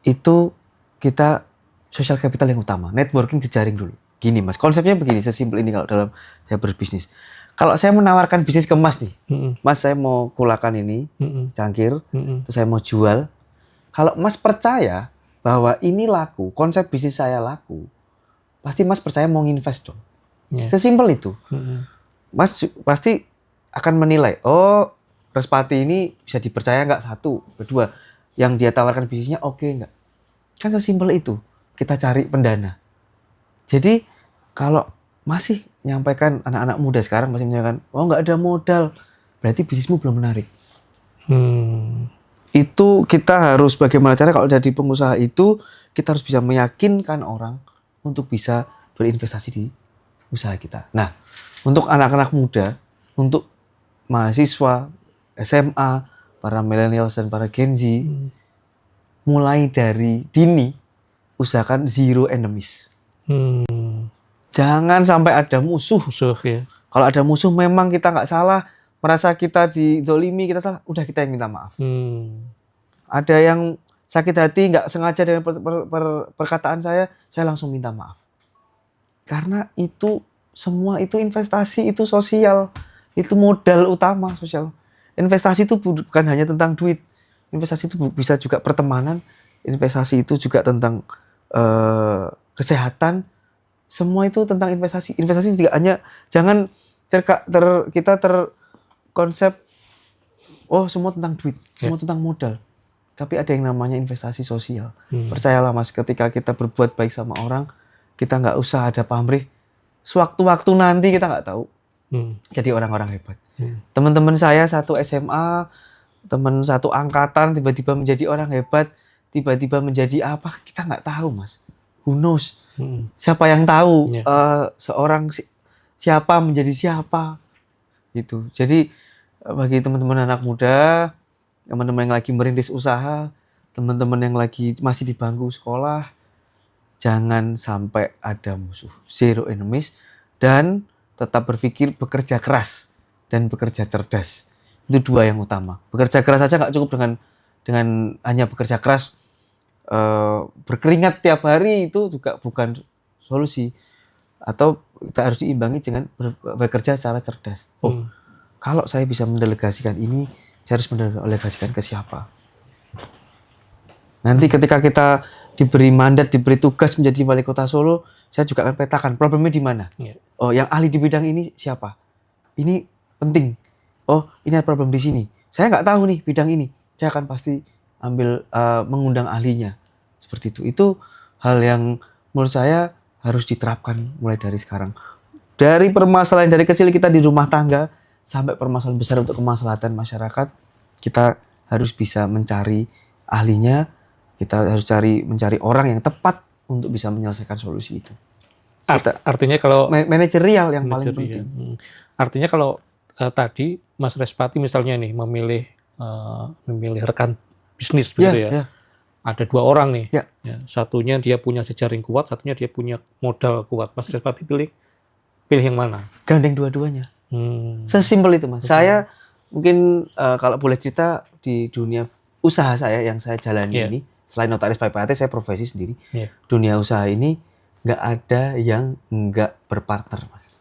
itu kita social capital yang utama. Networking, jejaring dulu. Gini Mas, konsepnya begini, sesimpel ini kalau dalam saya berbisnis. Kalau saya menawarkan bisnis ke Mas nih, Mas saya mau kulakan ini, cangkir, terus saya mau jual. Kalau Mas percaya bahwa ini laku, konsep bisnis saya laku, pasti Mas percaya mau nginvest dong. Sesimpel itu. Mas pasti akan menilai, oh Respati ini bisa dipercaya nggak, 1, 2, yang dia tawarkan bisnisnya oke nggak. Kan sesimpel itu, kita cari pendana. Jadi kalau masih menyampaikan, anak-anak muda sekarang masih menyampaikan, oh nggak ada modal, berarti bisnismu belum menarik. Itu kita harus bagaimana cara kalau jadi pengusaha itu, kita harus bisa meyakinkan orang untuk bisa berinvestasi di usaha kita. Nah, untuk anak-anak muda, untuk mahasiswa, SMA, para millennials dan para Gen Z, mulai dari dini, usahakan zero enemies. Jangan sampai ada musuh. Ya. Kalau ada musuh memang kita nggak salah, merasa kita dizolimi, kita salah, udah kita yang minta maaf. Ada yang sakit hati, nggak sengaja dengan perkataan saya langsung minta maaf. Karena itu semua itu investasi, itu sosial, itu modal utama sosial. Investasi itu bukan hanya tentang duit. Investasi itu bisa juga pertemanan. Investasi itu juga tentang kesehatan, Semua itu tentang investasi. Investasi juga jangan kita terkonsep semua tentang duit, semua tentang modal. Tapi ada yang namanya investasi sosial. Percayalah Mas, ketika kita berbuat baik sama orang, kita nggak usah ada pamrih. Sewaktu-waktu nanti kita nggak tahu. Jadi orang-orang hebat. Teman-teman saya satu SMA, teman satu angkatan tiba-tiba menjadi orang hebat, tiba-tiba menjadi apa, kita nggak tahu Mas. Who knows? Siapa yang tahu seorang siapa menjadi siapa? Gitu. Jadi bagi teman-teman anak muda, teman-teman yang lagi merintis usaha, teman-teman yang lagi masih di bangku sekolah, jangan sampai ada musuh, zero enemies, dan tetap berpikir bekerja keras dan bekerja cerdas. Itu dua yang utama. Bekerja keras saja nggak cukup dengan hanya bekerja keras, berkeringat tiap hari itu juga bukan solusi. Atau kita harus diimbangi dengan bekerja secara cerdas. Kalau saya bisa mendelegasikan ini, saya harus mendelegasikan ke siapa? Nanti ketika kita diberi mandat, diberi tugas menjadi wali kota Solo, saya juga akan petakan problemnya di mana. Yang ahli di bidang ini siapa? Ini penting. Ini ada problem di sini. Saya nggak tahu nih bidang ini. Saya akan pasti mengundang ahlinya. Seperti itu. Itu hal yang menurut saya harus diterapkan mulai dari sekarang. Dari permasalahan dari kecil kita di rumah tangga sampai permasalahan besar untuk kemaslahatan masyarakat, kita harus bisa mencari ahlinya, kita harus mencari orang yang tepat untuk bisa menyelesaikan solusi itu. Artinya kalau manajerial yang paling penting. Artinya kalau tadi Mas Respati misalnya nih memilih rekan bisnis begitu ya. Ada dua orang nih. Satunya dia punya jejaring kuat, satunya dia punya modal kuat. Mas Respati pilih yang mana? Gandeng dua-duanya. Sesimpel itu Mas. Saya mungkin kalau boleh cerita di dunia usaha saya yang saya jalani ini, selain notaris PPAT, saya profesi sendiri. Dunia usaha ini nggak ada yang nggak berpartner Mas.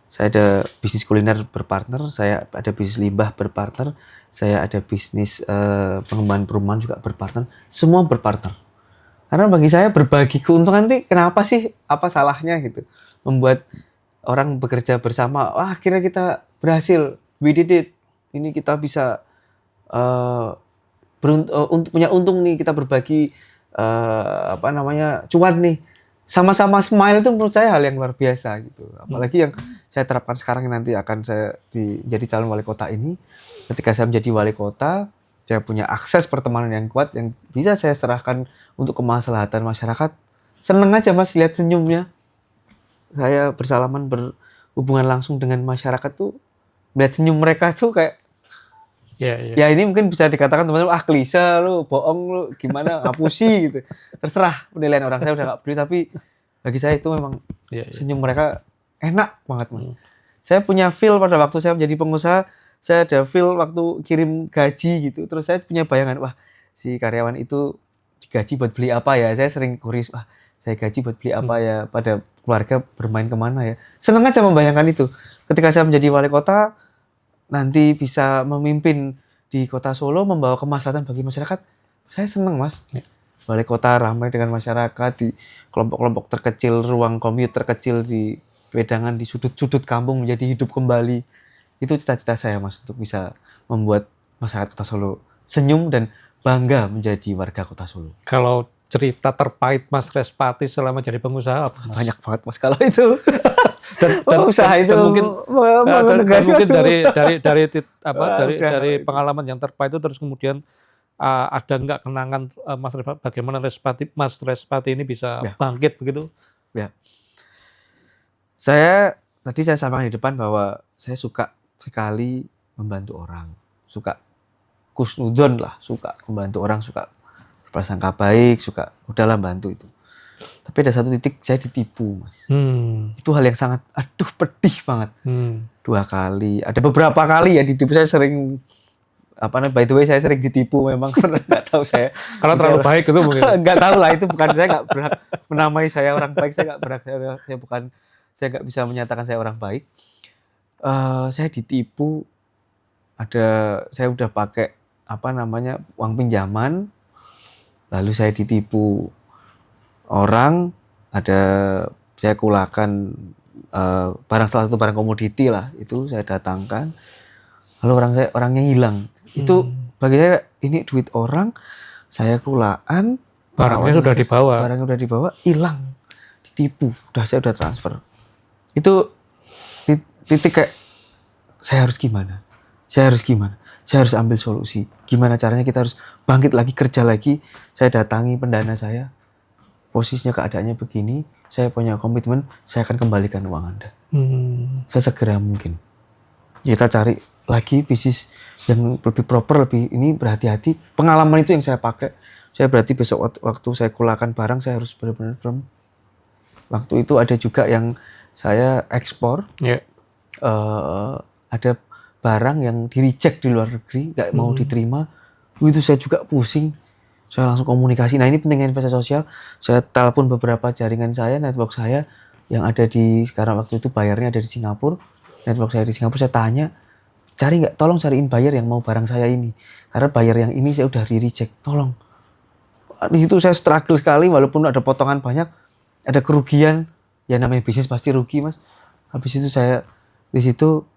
Saya ada bisnis kuliner berpartner, saya ada bisnis limbah berpartner, saya ada bisnis pengembangan perumahan juga berpartner. Semua berpartner. Karena bagi saya berbagi keuntungan itu kenapa sih? Apa salahnya gitu? Membuat orang bekerja bersama, akhirnya kita berhasil, we did it. Ini kita bisa punya untung nih, kita berbagi cuan nih. Sama-sama smile itu menurut saya hal yang luar biasa gitu. Apalagi yang saya terapkan sekarang nanti akan saya jadi calon wali kota ini. Ketika saya menjadi wali kota, saya punya akses pertemanan yang kuat yang bisa saya serahkan untuk kemaslahatan masyarakat. Seneng aja Mas lihat senyumnya. Saya bersalaman berhubungan langsung dengan masyarakat tuh, melihat senyum mereka tuh kayak ya ini mungkin bisa dikatakan teman-teman klise lu, bohong lu, gimana, ngapusi gitu. Terserah penilaian orang, saya udah gak peduli, tapi bagi saya itu memang senyum mereka enak banget Mas. Saya punya feel pada waktu saya menjadi pengusaha, saya ada feel waktu kirim gaji gitu, terus saya punya bayangan, wah si karyawan itu digaji buat beli apa ya, saya sering kuris, saya gaji buat beli apa ya, pada keluarga bermain kemana ya. Senang aja membayangkan itu. Ketika saya menjadi wali kota, nanti bisa memimpin di kota Solo, membawa kemaslahatan bagi masyarakat, saya senang Mas. Wali kota ramai dengan masyarakat, di kelompok-kelompok terkecil, ruang commute terkecil, di wedangan, di sudut-sudut kampung menjadi hidup kembali. Itu cita-cita saya Mas, untuk bisa membuat masyarakat kota Solo senyum dan bangga menjadi warga kota Solo. Kalau cerita terpahit Mas Respati selama jadi pengusaha apa Mas? Banyak banget Mas kalau itu. dan usaha itu mungkin dari itu. pengalaman yang terpahit itu terus kemudian ada nggak kenangan Mas Respati, bagaimana Mas Respati ini bisa bangkit begitu? Saya sampaikan di depan bahwa saya suka sekali membantu orang, suka kusnudon lah, suka membantu orang, suka berprasangka baik, suka udahlah bantu itu. Tapi ada satu titik saya ditipu Mas. Itu hal yang sangat pedih banget. 2 kali, ada beberapa kali ya ditipu. Saya sering by the way saya sering ditipu memang karena nggak tahu saya. Karena terlalu baik itu mungkin. Nggak tahu lah, itu bukan, saya nggak berhak menamai saya orang baik, saya nggak berhak, saya nggak bisa menyatakan saya orang baik. Saya ditipu, saya udah pakai uang pinjaman, lalu saya ditipu orang, ada saya kulakan barang, salah satu barang komoditi lah, itu saya datangkan, lalu orangnya hilang. Itu bagi saya ini duit orang, saya kulaan, barangnya sudah dibawa, hilang, ditipu, saya udah transfer. Itu titik kayak saya harus gimana, saya harus ambil solusi, gimana caranya kita harus bangkit lagi, kerja lagi. Saya datangi pendana saya, posisinya keadaannya begini, saya punya komitmen, saya akan kembalikan uang Anda. Sesegera mungkin. Kita cari lagi bisnis yang lebih proper, lebih ini, berhati-hati. Pengalaman itu yang saya pakai. Saya berarti besok waktu saya kulakan barang, saya harus benar-benar firm. Waktu itu ada juga yang saya ekspor. Ada barang yang di-reject di luar negeri, nggak mau diterima. Itu saya juga pusing. Saya langsung komunikasi. Nah, ini pentingnya investasi sosial. Saya telepon beberapa jaringan saya, network saya yang ada di, sekarang waktu itu bayarnya ada di Singapura. Network saya di Singapura, saya tanya, tolong cariin buyer yang mau barang saya ini. Karena buyer yang ini saya udah di-reject. Tolong. Di situ saya struggle sekali, walaupun ada potongan banyak, ada kerugian. Ya namanya bisnis pasti rugi, Mas. Habis itu saya di situ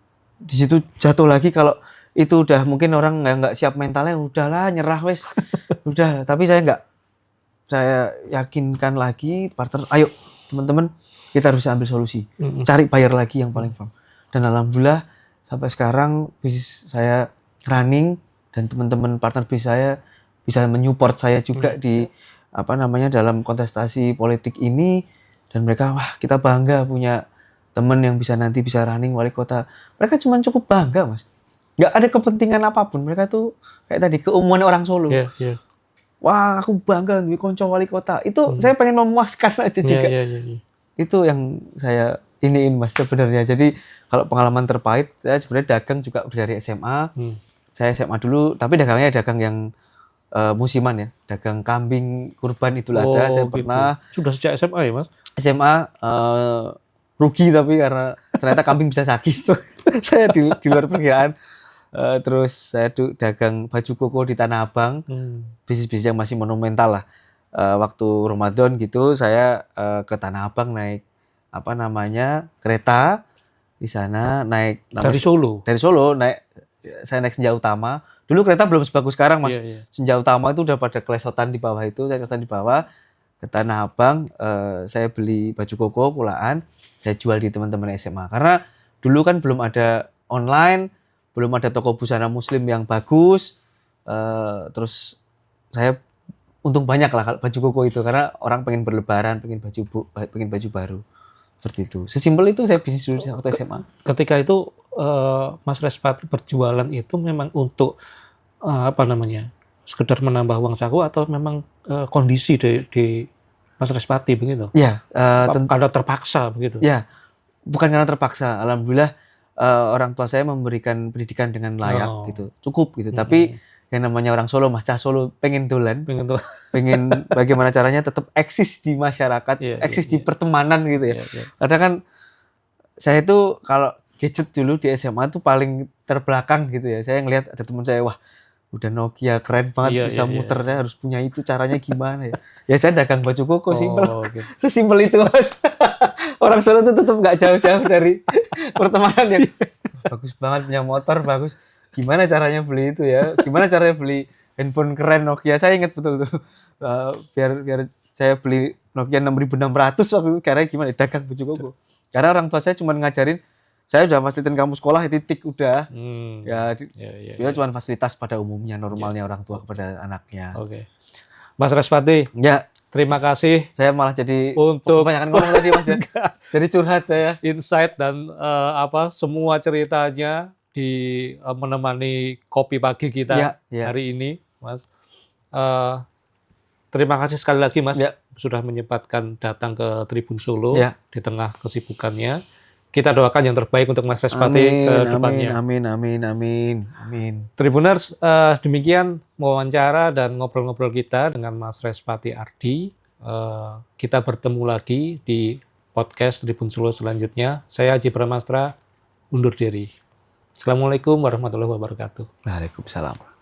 jatuh lagi. Kalau itu udah mungkin orang nggak siap mentalnya, udahlah nyerah wes. Udah, tapi saya yakinkan lagi partner, ayo teman-teman kita harus ambil solusi, cari buyer lagi yang paling firm. Dan alhamdulillah sampai sekarang bisnis saya running, dan teman-teman partner bisnis saya bisa menyupport saya juga di dalam kontestasi politik ini. Dan mereka, wah kita bangga punya teman yang nanti bisa running wali kota. Mereka cuma cukup bangga, Mas. Nggak ada kepentingan apapun. Mereka tuh kayak tadi keumuman orang Solo. Wah, aku bangga nih konco wali kota. Itu saya pengen memuaskan aja juga. Itu yang saya iniin, Mas, sebenarnya. Jadi kalau pengalaman terpahit, saya sebenarnya dagang juga udah dari SMA. Saya SMA dulu, tapi dagangnya dagang yang musiman ya. Dagang kambing kurban Idul Adha. Saya pernah. Sudah sejak SMA ya, Mas? SMA rugi, tapi karena ternyata kambing bisa sakit. Saya di luar perkiraan. Terus saya dagang baju koko di Tanah Abang, bisnis-bisnis yang masih monumental lah. Waktu Ramadan gitu saya ke Tanah Abang naik kereta di sana, naik dari Solo naik, saya naik Senja Utama. Dulu kereta belum sebagus sekarang, Mas. Senja Utama itu udah pada kelesotan di bawah itu, saya kelesotan di bawah ke Tanah Abang. Saya beli baju koko kulaan, saya jual di teman-teman SMA. Karena dulu kan belum ada online, belum ada toko busana muslim yang bagus. Terus saya untung banyak lah baju koko itu, karena orang pengen berlebaran, pengen baju baru. Seperti itu. Sesimpel itu saya bisnis dulu waktu SMA. Ketika itu Mas Respati berjualan itu memang untuk sekedar menambah uang saku, atau memang kondisi di Mas Respati begitu? Ya, karena terpaksa begitu. Ya, bukan karena terpaksa. Alhamdulillah orang tua saya memberikan pendidikan dengan layak gitu, cukup gitu. Tapi yang namanya orang Solo, Mas, Solo pengen dolan, pengen bagaimana caranya tetap eksis di masyarakat, eksis di pertemanan gitu ya. Karena kan saya itu kalau gadget dulu di SMA tuh paling terbelakang gitu ya. Saya ngelihat ada teman saya, wah udah Nokia keren banget, bisa muter, saya harus punya itu, caranya gimana ya? Ya saya dagang baju koko, simpel, sesimpel itu, Mas. Orang Solo tuh tetap nggak jauh-jauh dari pertemanan yang bagus banget, punya motor bagus. Gimana caranya beli itu ya? Gimana caranya beli handphone keren Nokia? Saya ingat betul tuh. Biar saya beli Nokia 6600 waktu itu, caranya gimana? Dagang baju koko. Karena orang tua saya cuma ngajarin, saya udah fasilitin kamu sekolah, titik udah. Dia cuma fasilitas pada umumnya, normalnya orang tua kepada anaknya. Oke. Mas Respati. Ya. Terima kasih. Saya malah jadi untuk kebanyakan ngomong tadi, Mas. Jadi curhat saya. Insight dan semua ceritanya di menemani kopi pagi kita hari ini, Mas. Terima kasih sekali lagi, Mas, sudah menyempatkan datang ke Tribun Solo di tengah kesibukannya. Kita doakan yang terbaik untuk Mas Respati ke depannya. Amin. Tribuners, demikian wawancara dan ngobrol-ngobrol kita dengan Mas Respati Ardi. Kita bertemu lagi di podcast Tribun Solo selanjutnya. Saya Haji Pramastra, undur diri. Assalamualaikum warahmatullahi wabarakatuh. Waalaikumsalam.